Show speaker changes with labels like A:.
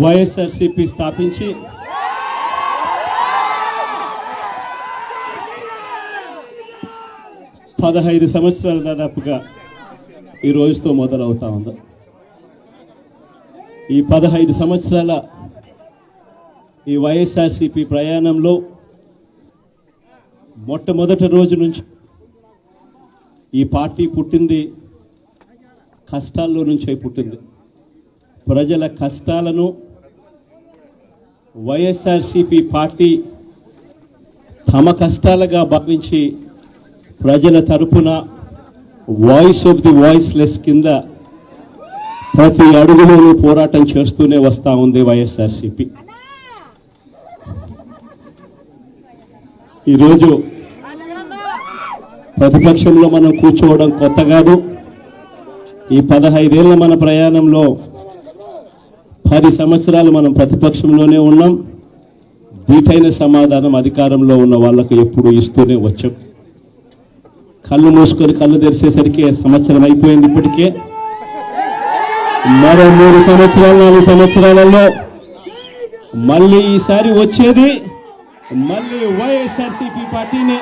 A: వైఎస్ఆర్సీపీ స్థాపించి పదహైదు సంవత్సరాలు దాదాపుగా ఈ రోజుతో మొదలవుతా ఉంది. ఈ 15 సంవత్సరాల ఈ వైఎస్ఆర్సీపీ ప్రయాణంలో మొట్టమొదటి రోజు నుంచి ఈ పార్టీ పుట్టింది కష్టాల్లో నుంచే పుట్టింది. ప్రజల కష్టాలను వైఎస్ఆర్సీపీ పార్టీ తమ కష్టాలుగా భావించి ప్రజల తరపున వాయిస్ ఆఫ్ ది వాయిస్లెస్ కింద ప్రతి అడుగులోనూ పోరాటం చేస్తూనే వస్తూ ఉంది వైఎస్ఆర్సీపీ. ఈరోజు ప్రతిపక్షంలో మనం కూర్చోవడం కొత్త కాదు. ఈ 15 ఏళ్ల మన ప్రయాణంలో 10 సంవత్సరాలు మనం ప్రతిపక్షంలోనే ఉన్నాం. దీటైన సమాధానం అధికారంలో ఉన్న వాళ్లకు ఎప్పుడు ఇస్తూనే వచ్చాం. కళ్ళు మూసుకొని కళ్ళు తెరిచేసరికి సంవత్సరం అయిపోయింది. ఇప్పటికే మరో 3 సంవత్సరాలు 4 సంవత్సరాలలో మళ్ళీ ఈసారి వచ్చేది మళ్ళీ వైఎస్ఆర్సీపీ పార్టీనే.